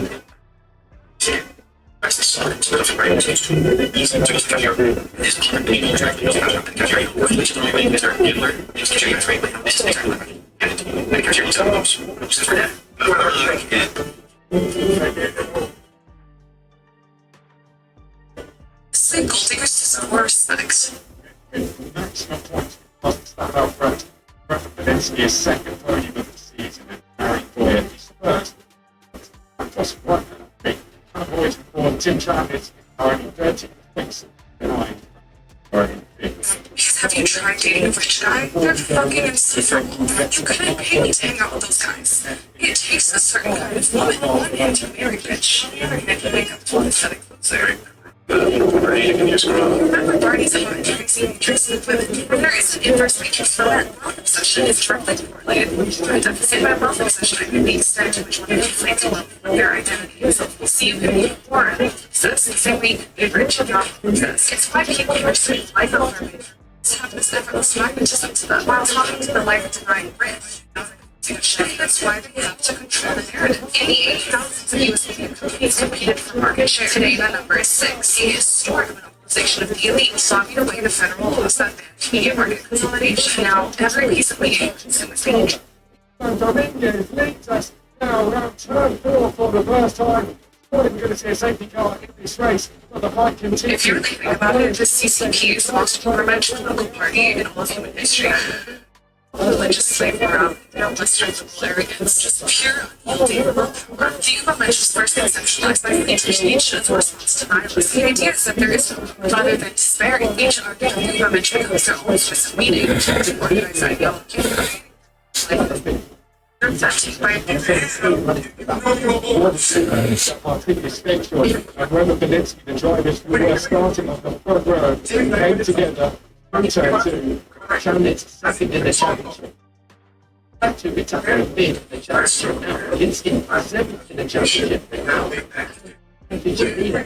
That's the sort of stuff, right? It's easy to just catch your this part, and you know, right? You have to catch your workplace, you know, right? Mr. Gambler, just catch your guys, right? This is exactly what I mean. And catch your yourself, oops, for that. It's like gold diggers just worse sex. Maximum points that out front. Valencia is second podium of the season, and Harry Boyer is first. Plus one. Avoid for Tim Travis already 13 points behind. Because have you tried dating a rich guy? They're fucking insufferable. You couldn't pay me to hang out with those guys. It takes There's a certain kind of woman on one hand who married rich, on the other hand who make up to aesthetic clothes there. Remember Barney's about introducing matrix with women, where there is an inverse matrix for men. Wealth obsession is directly correlated to a deficit by wealth obsession and the extent to which women inflate to wealth with their identity. So we'll see you in Warren says say we be rich and not says it's why people pursue life over me. Have this effortless magnetism to them while talking to the life-denying rich. That's why they have to control the narrative. In the 80,000s of US media companies competed for market share. Today, that number is 6. A historic monopolization of the elite, slogging away the federal laws that ban media market consolidation. Now, every piece of media consumes media. Dominguez leads us now around turn 4 for the first time. We're going to see a safety car in this race, but the fight continues. If you're thinking about it, the CCP is the most overmatched political party in all of human history. Religious slavery, no less strengthful arrogance, just pure unity. The Ubermensch was first conceptualized by Friedrich Nietzsche as a response to nihilism. The idea is that there is no rather than despair. In Nietzsche argued that the Ubermensch becomes their own source of meaning, to organize ideology. And when Belinsky, the drivers who were starting on the front row, came together to Chemnitz second in the championship. To retire in the championship now. Belinsky seventh in the championship now. Championship leader.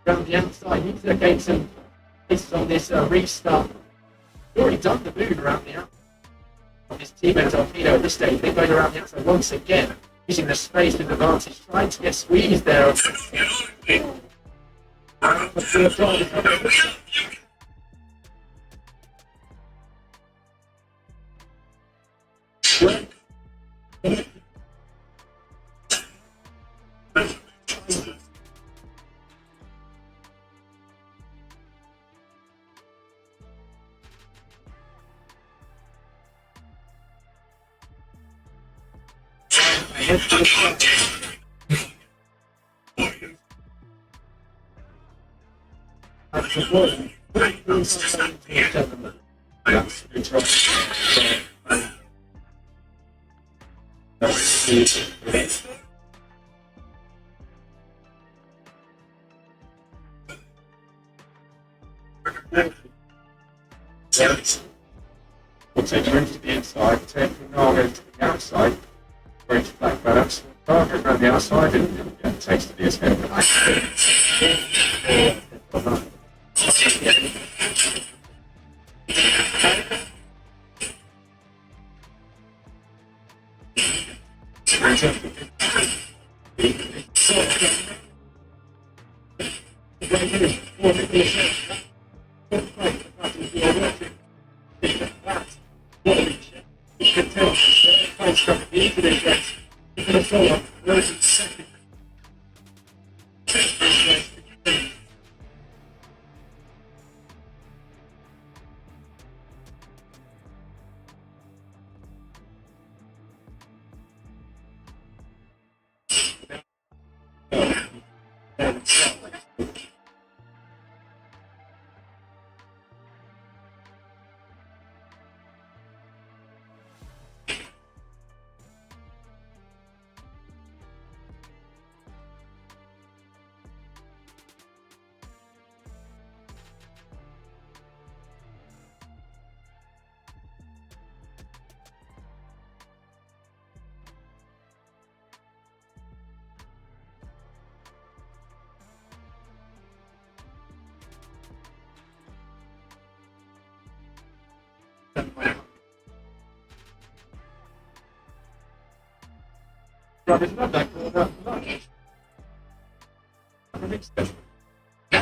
Around the outside, he's against some pieces on this restart. He's already done the move around the outside. On his teammate Torpedo at this stage, they're going around the outside once again, using the space with advantage, trying to get squeezed there. We'll take Roof to the inside, take Nago to the outside, going to Black Balance, Nago around the outside, and takes to the escape. That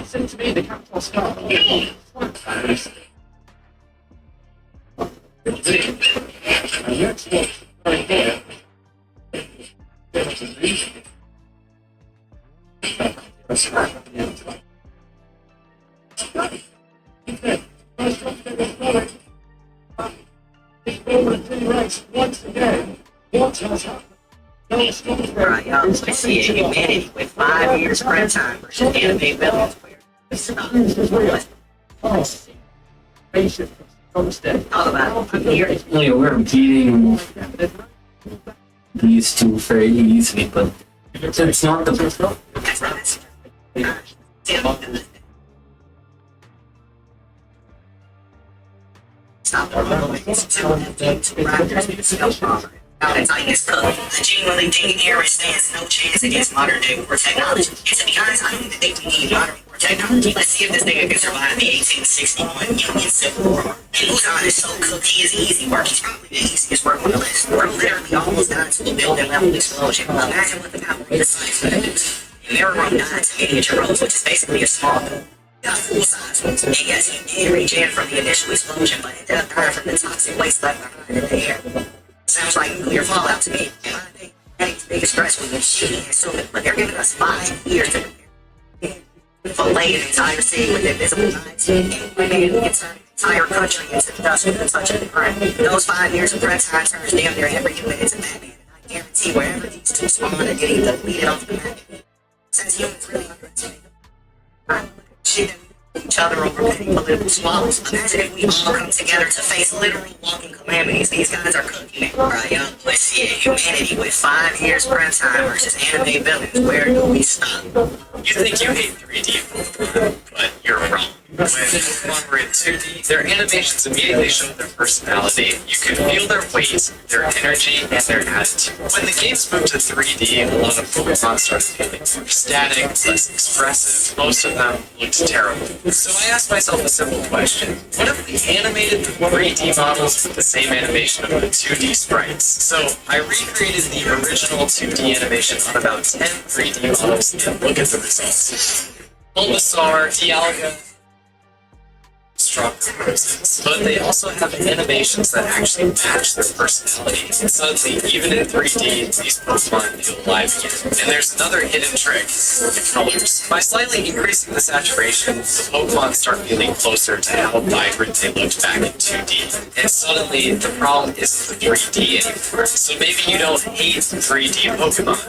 seems to be the capital start. And let's watch very clear. Once again, what has happened? Right, y'all. Let's see it. Humanity with 5 years prep time versus anime villains. All about it. I'm here. Yeah, we're beating these two very easily, but it's not the Stop the I genuinely think Air stands no chance against modern day war technology. And to be honest, I don't even think we need modern war technology. Let's see if this nigga can survive the 1861 Union Civil War. And Luzon is so cooked, he is easy work. He's probably the easiest work on the list. We're literally almost done to a building level explosion. Imagine what the power of the science could do. And there were 9 miniature roads, which is basically a small building. Got full size ones. And yes, he did regen from the initial explosion, but it does burn from the toxic waste left behind in the air. Sounds like nuclear fallout to me. And I think Eddie's biggest stress was shooting and so but they're giving us 5 years to fillet an entire city with invisible knives and eliminate an entire country into the dust with a touch of the ground. Those 5 years of prep time turns damn near every human into Batman. And I guarantee wherever these two spawn are getting deleted off the map. Since humans really underestimate shit each other over petty political squabbles. Imagine if we all come together to face literal walking calamities. These guys are cooking it. Right, young. Let's see it. Humanity with 5 years prep time versus anime villains. Where do we stop? You think you hate 3D, but you're wrong. When we're in 2D, their animations immediately show their personality. You can feel their weight, their energy, and their attitude. When the games moved to 3D, a lot of Pokemon started feeling more static, less expressive. Most of them looked terrible. So I asked myself a simple question. What if we animated the 3D models with the same animation of the 2D sprites? So I recreated the original 2D animation on about 10 3D models and look at the results. Bulbasaur, Dialga, stronger persons, but they also have animations that actually match their personality. And suddenly, even in 3D, these Pokemon feel alive again. And there's another hidden trick, the colors. By slightly increasing the saturation, the Pokemon start feeling closer to how vibrant they looked back in 2D. And suddenly, the problem isn't the 3D anymore. So maybe you don't hate 3D Pokemon.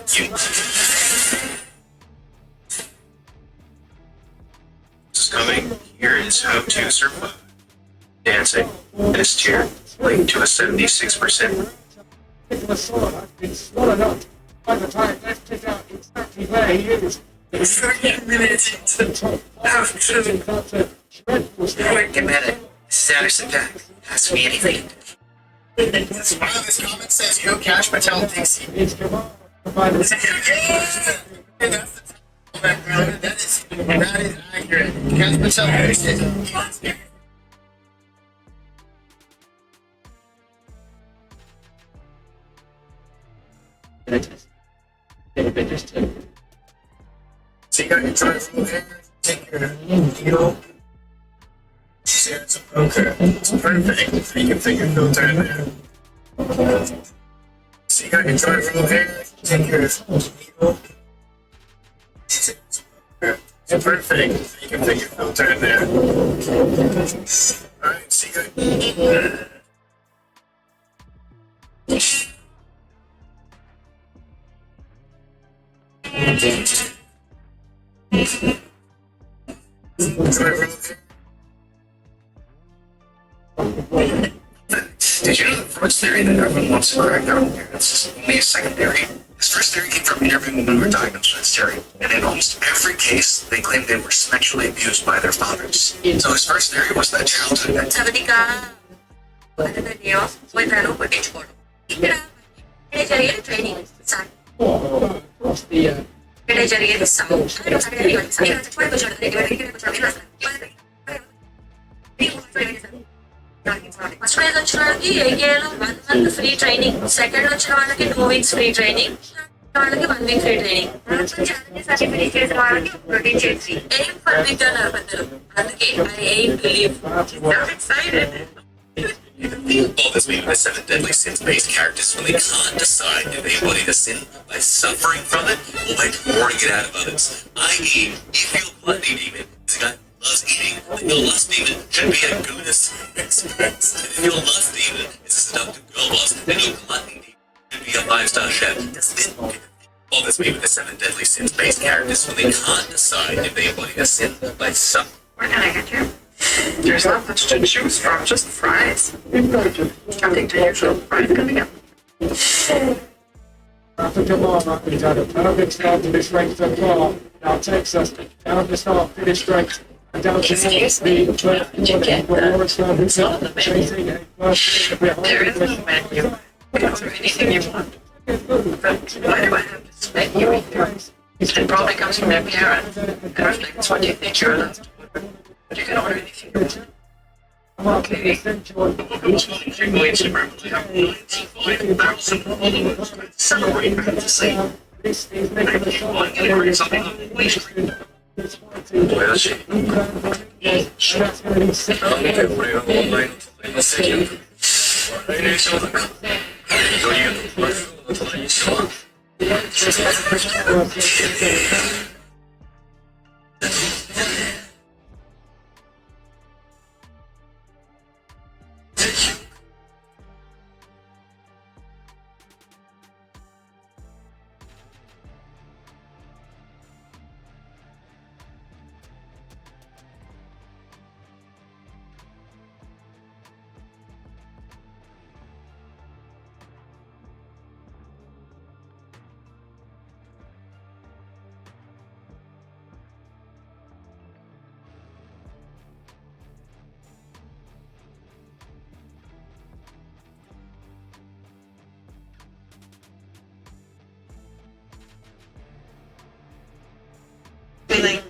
Coming, here is how to survive. Dancing, this tier, linked to a 76%. By the time they've figured out exactly where he is. 30 minutes into Wait a minute. Status attack. Ask me anything. This comment says, yo, Cash Patel thinks he is. That is accurate. Cash Patel thinks it. So you got your trifle there, take your needle, share some poker. It's perfect. You can put your filter in there. So you got your trifle here, take your needle, share some poker. It's perfect. You can put your filter in there. Alright, so you got Did you know the first theory that everyone wants to correct their own parents is only a secondary? This first theory came from interviewing women who were diagnosed with hysteria, and in almost every case, they claimed they were sexually abused by their fathers. So his first theory was that childhood had first prize వచ్చిన వాళ్ళకి ఏ గేలో 1 month free training, second వచ్చిన వాళ్ళకి 2 weeks free training, వాళ్ళకి 1 week free training. Certificates వాళ్ళకి routine check free. Aim for big turnover పెద్దలు. అందుకే I aim to live. I'm excited. All this means the 7 deadly sins-based characters when they can't decide if they embody the sin by suffering from it or by pouring it out of others. I.e., if your gluttony demon is a guy who loves eating, then your lust demon should be a goodness express. If your lust demon is a seductive girl boss, then your gluttony demon should be a 5-star chef. All this means the 7 deadly sins-based characters when they can't decide if they embody the sin by suffering. Where can I get you? There's not much to choose from, just fries. I think the usual fries coming up. After Kamara, he's had a perfect start to this race so far. Now Texas, down the start, finish straight. And down to Excuse me, did you get that? It's not on the menu. There is no menu. You can order anything you want. But why do I have to spend you either? It probably comes from your parent. It reflects what you think you're allowed to order. But you can order anything you want. Okay. Celebrate fantasy. Where is she? Feeling.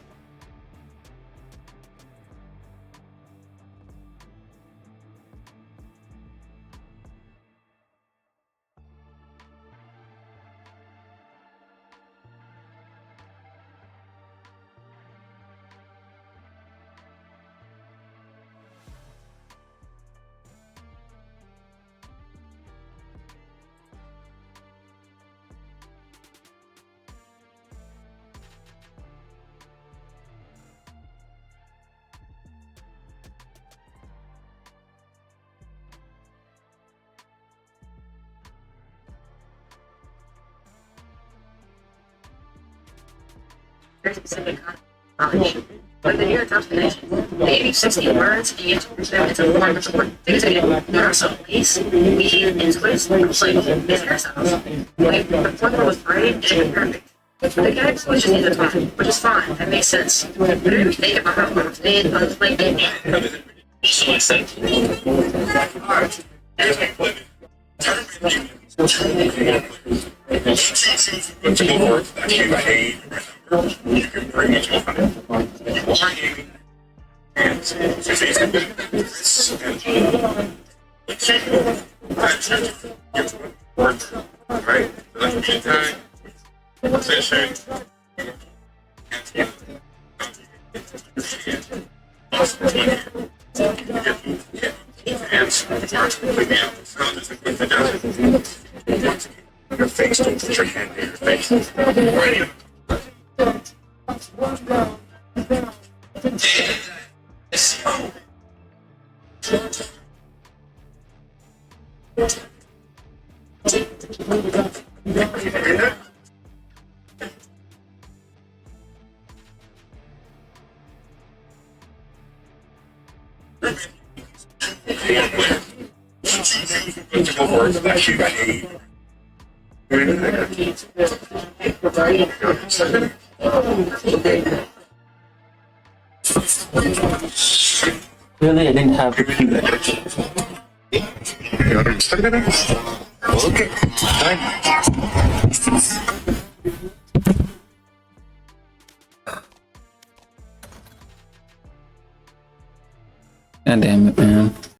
Specific knowledge. Like the New York Times explanation, the 80-60 words you get to them, it's a form of support. Things are there are some ways we influence like business ourselves. Like the formula was great and perfect. The guy was just needs a time, which is fine. That makes sense. But if you think about how it was made, I was like, So I said, you can bring it to right? Position. Your face, don't put your hand in your face. Right. Really, I didn't have to keep that. Okay. God damn it, man.